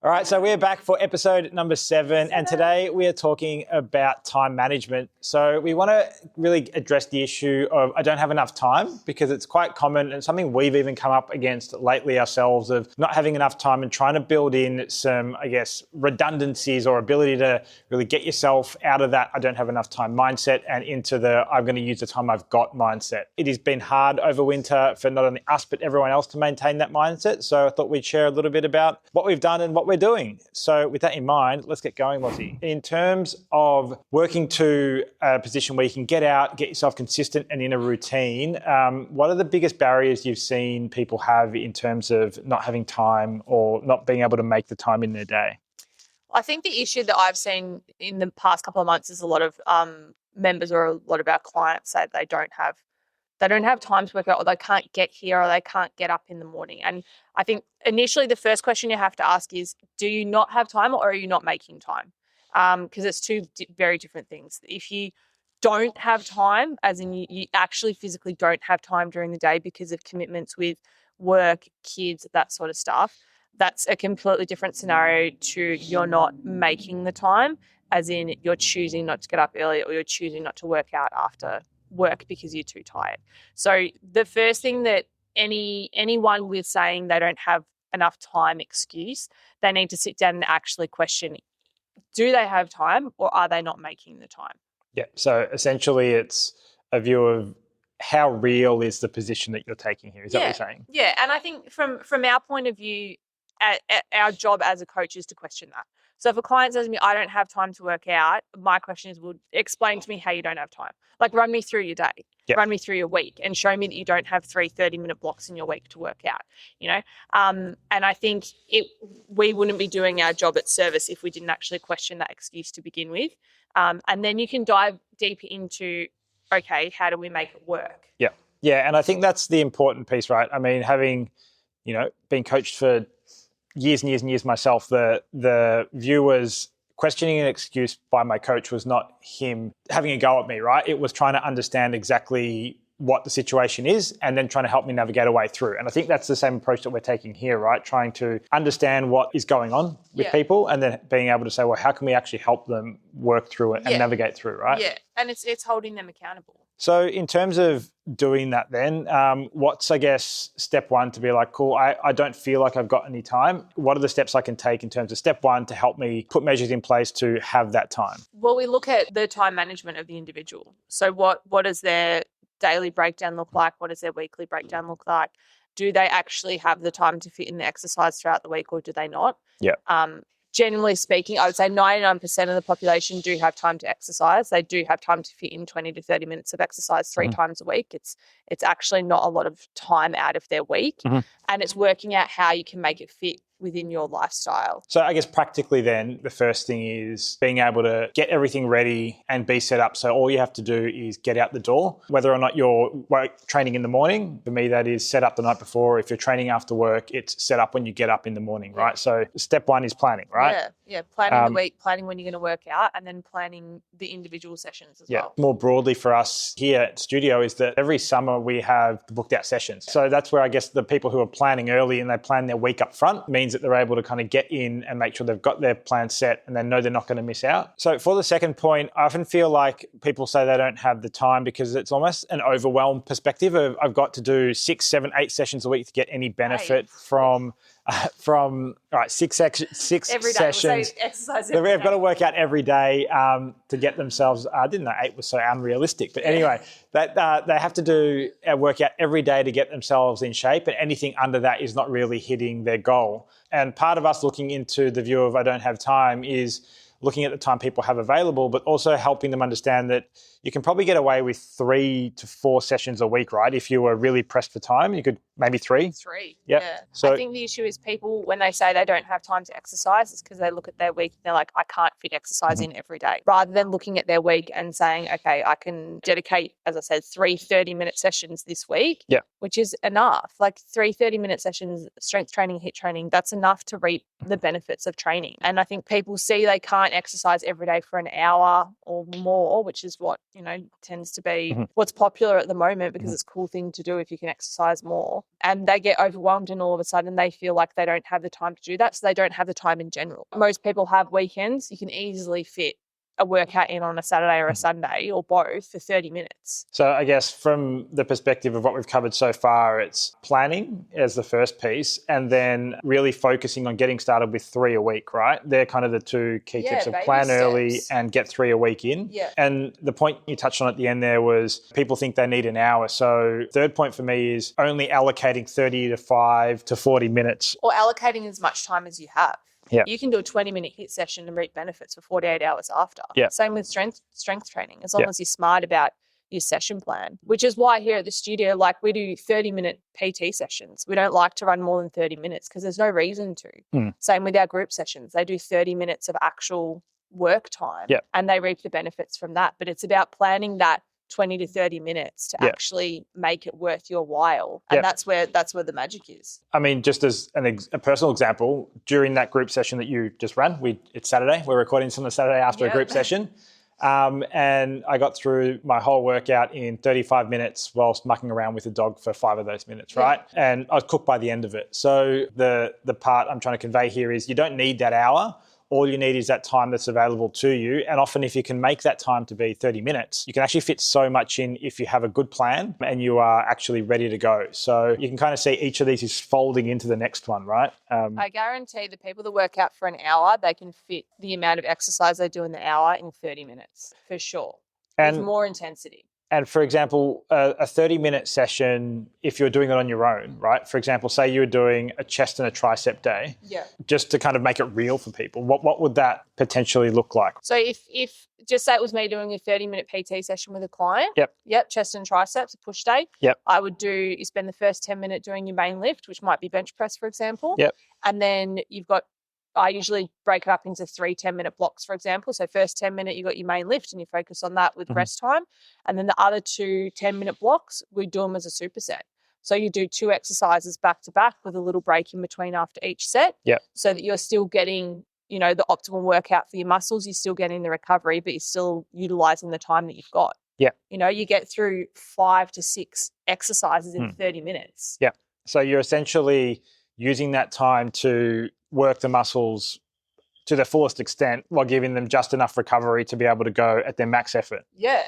All right, so we're back for episode number 7, and today we are talking about time management. So we want to really address the issue of I don't have enough time, because it's quite common and something we've even come up against lately ourselves, of not having enough time and trying to build in some, redundancies or ability to really get yourself out of that I don't have enough time mindset and into the I'm going to use the time I've got mindset. It has been hard over winter for not only us but everyone else to maintain that mindset. So I thought we'd share a little bit about what we've done and what we're doing. So with that in mind, let's get going, Lottie. In terms of working to a position where you can get out, get yourself consistent and in a routine, what are the biggest barriers you've seen people have in terms of not having time or not being able to make the time in their day? I think the issue that I've seen in the past couple of months is a lot of members or a lot of our clients say they don't have time to work out, or they can't get here, or they can't get up in the morning. And I think initially the first question you have to ask is, do you not have time, or are you not making time? Because it's two very different things. If you don't have time, as in you actually physically don't have time during the day because of commitments with work, kids, that sort of stuff, that's a completely different scenario to you're not making the time, as in you're choosing not to get up early, or you're choosing not to work out after work because you're too tired. So the first thing that anyone with saying they don't have enough time excuse, they need to sit down and actually question, do they have time, or are they not making the time? Yeah, so essentially it's a view of how real is the position that you're taking here. Is that what you're saying? Yeah, and I think from our point of view, our job as a coach is to question that. So if a client says to me, I don't have time to work out, my question is, well, explain to me how you don't have time. Like, run me through your day, run me through your week, and show me that you don't have 3 30-minute blocks in your week to work out, And I think we wouldn't be doing our job at service if we didn't actually question that excuse to begin with. And then you can dive deeper into, okay, how do we make it work? Yeah, and I think that's the important piece, right? I mean, having, been coached for years and years and years myself, the view was questioning an excuse by my coach was not him having a go at me, right? It was trying to understand exactly what the situation is and then trying to help me navigate a way through. And I think that's the same approach that we're taking here, right? Trying to understand what is going on with people and then being able to say, well, how can we actually help them work through it and navigate through, right? Yeah, and it's holding them accountable. So in terms of doing that then, what's, step one to be like, cool, I don't feel like I've got any time. What are the steps I can take in terms of step one to help me put measures in place to have that time? Well, we look at the time management of the individual. So what does their daily breakdown look like? What does their weekly breakdown look like? Do they actually have the time to fit in the exercise throughout the week, or do they not? Yeah. Generally speaking, I would say 99% of the population do have time to exercise. They do have time to fit in 20 to 30 minutes of exercise 3 times a week. It's actually not a lot of time out of their week. And it's working out how you can make it fit within your lifestyle. So I guess practically then, the first thing is being able to get everything ready and be set up. So all you have to do is get out the door, whether or not you're training in the morning. For me, that is set up the night before. If you're training after work, it's set up when you get up in the morning, right? So step one is planning, right? Yeah. Planning the week, planning when you're going to work out, and then planning the individual sessions as well. More broadly for us here at Studio is that every summer we have booked out sessions. So that's where I guess the people who are planning early and they plan their week up front means that they're able to kind of get in and make sure they've got their plan set and they know they're not going to miss out. So for the second point, I often feel like people say they don't have the time because it's almost an overwhelmed perspective of I've got to do 6, 7, 8 sessions a week to get any benefit from 6 sessions. They've got to work out every day to get themselves. I didn't know 8 was so unrealistic, but anyway, that they have to do a workout every day to get themselves in shape, and anything under that is not really hitting their goal. And part of us looking into the view of I don't have time is looking at the time people have available, but also helping them understand that you can probably get away with 3 to 4 sessions a week, right? If you were really pressed for time, you could maybe 3. 3, Yep. yeah. So I think the issue is people, when they say they don't have time to exercise, it's because they look at their week and they're like, I can't fit exercise in every day. Rather than looking at their week and saying, okay, I can dedicate, as I said, 3 30-minute sessions this week, which is enough. Like 3 30-minute sessions, strength training, HIIT training, that's enough to reap the benefits of training. And I think people see they can't client exercise every day for an hour or more, which is what, tends to be what's popular at the moment because it's a cool thing to do if you can exercise more. And they get overwhelmed and all of a sudden they feel like they don't have the time to do that. So they don't have the time in general. Most people have weekends. You can easily fit a workout in on a Saturday or a Sunday or both for 30 minutes. So I guess from the perspective of what we've covered so far, it's planning as the first piece and then really focusing on getting started with 3 a week, right? They're kind of the two key tips of plan steps. early and get 3 a week in. Yeah. And the point you touched on at the end there was people think they need an hour. So third point for me is only allocating 35 to 40 minutes. Or allocating as much time as you have. Yeah. You can do a 20-minute HIIT session and reap benefits for 48 hours after. Yeah. Same with strength training, as long as you're smart about your session plan, which is why here at the studio, like we do 30-minute PT sessions. We don't like to run more than 30 minutes because there's no reason to. Same with our group sessions. They do 30 minutes of actual work time and they reap the benefits from that. But it's about planning that 20 to 30 minutes to actually make it worth your while. And that's where the magic is. I mean, just as a personal example, during that group session that you just ran, it's Saturday. We're recording this on the Saturday after a group session. And I got through my whole workout in 35 minutes whilst mucking around with the dog for 5 of those minutes, right? And I was cooked by the end of it. So the part I'm trying to convey here is you don't need that hour. All you need is that time that's available to you. And often if you can make that time to be 30 minutes, you can actually fit so much in if you have a good plan and you are actually ready to go. So you can kind of see each of these is folding into the next one, right? I guarantee the people that work out for an hour, they can fit the amount of exercise they do in the hour in 30 minutes, for sure. With more intensity. And for example, a 30-minute session, if you're doing it on your own, right? For example, say you were doing a chest and a tricep day, just to kind of make it real for people, what would that potentially look like? So if just say it was me doing a 30-minute PT session with a client, chest and triceps, a push day, I would you spend the first 10 minutes doing your main lift, which might be bench press, for example, and then I usually break it up into 3 10-minute blocks, for example. So first 10 minute, you got your main lift and you focus on that with rest time. And then the other 2 10-minute blocks, we do them as a superset. So you do 2 exercises back to back with a little break in between after each set so that you're still getting, the optimal workout for your muscles. You're still getting the recovery, but you're still utilizing the time that you've got. You get through 5 to 6 exercises in 30 minutes. So you're essentially using that time to work the muscles to their fullest extent while giving them just enough recovery to be able to go at their max effort. Yeah.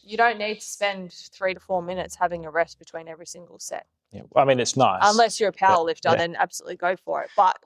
You don't need to spend 3 to 4 minutes having a rest between every single set. Yeah. I mean, it's nice. Unless you're a power lifter, then absolutely go for it. But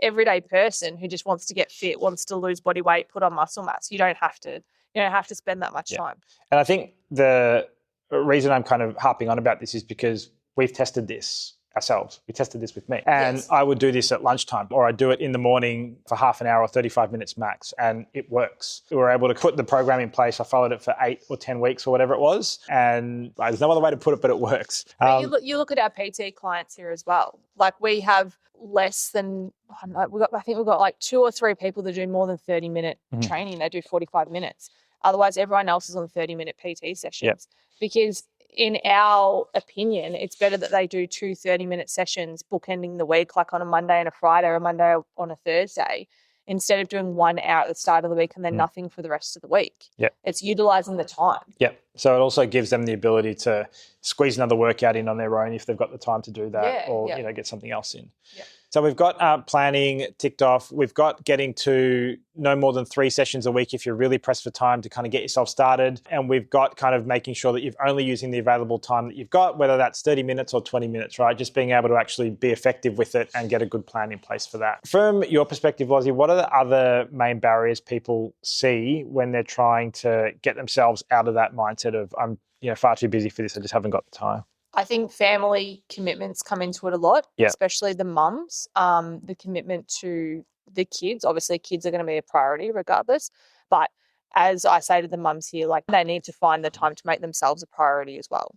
everyday person who just wants to get fit, wants to lose body weight, put on muscle mass, you don't have to spend that much time. And I think the reason I'm kind of harping on about this is because we've tested this ourselves. We tested this with me. And I would do this at lunchtime, or I'd do it in the morning for half an hour or 35 minutes max, and it works. We were able to put the program in place. I followed it for 8 or 10 weeks or whatever it was, and there's no other way to put it, but it works. You look at our PT clients here as well. Like we have less than, I think we've got like 2 or 3 people that do more than 30-minute training. They do 45 minutes. Otherwise, everyone else is on 30-minute PT sessions because in our opinion, it's better that they do 2 30-minute sessions bookending the week, like on a Monday and a Friday or a Monday on a Thursday, instead of doing 1 hour at the start of the week and then nothing for the rest of the week. It's utilising the time. So it also gives them the ability to squeeze another workout in on their own if they've got the time to do that or get something else in. So we've got planning ticked off. We've got getting to no more than 3 sessions a week if you're really pressed for time to kind of get yourself started. And we've got kind of making sure that you're only using the available time that you've got, whether that's 30 minutes or 20 minutes, right? Just being able to actually be effective with it and get a good plan in place for that. From your perspective, Lozzie, what are the other main barriers people see when they're trying to get themselves out of that mindset of I'm far too busy for this, I just haven't got the time? I think family commitments come into it a lot, especially the mums, the commitment to the kids. Obviously, kids are going to be a priority regardless. But as I say to the mums here, like they need to find the time to make themselves a priority as well.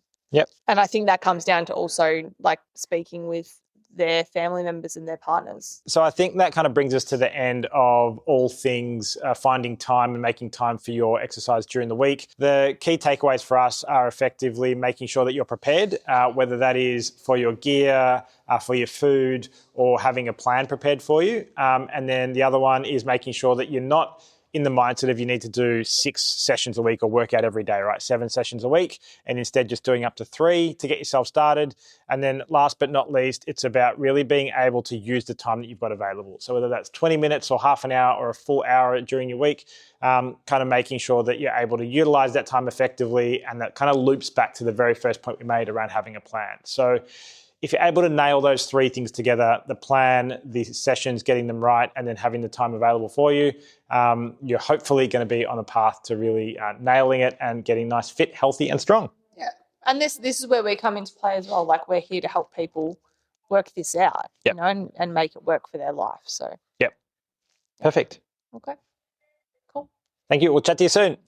And I think that comes down to also like speaking with their family members and their partners. So I think that kind of brings us to the end of all things finding time and making time for your exercise during the week. The key takeaways for us are effectively making sure that you're prepared, whether that is for your gear, for your food, or having a plan prepared for you. And then the other one is making sure that you're not in the mindset of you need to do 6 sessions a week or work out every day, right? 7 sessions a week, and instead just doing up to 3 to get yourself started. And then last but not least, it's about really being able to use the time that you've got available. So whether that's 20 minutes or half an hour or a full hour during your week, kind of making sure that you're able to utilize that time effectively, and that kind of loops back to the very first point we made around having a plan. So if you're able to nail those 3 things together, the plan, the sessions, getting them right, and then having the time available for you, you're hopefully going to be on a path to really nailing it and getting nice, fit, healthy, and strong. Yeah. And this is where we come into play as well. Like, we're here to help people work this out, Yep. you know, and make it work for their life. So, Yep. Perfect. okay. Cool. Thank you. We'll chat to you soon.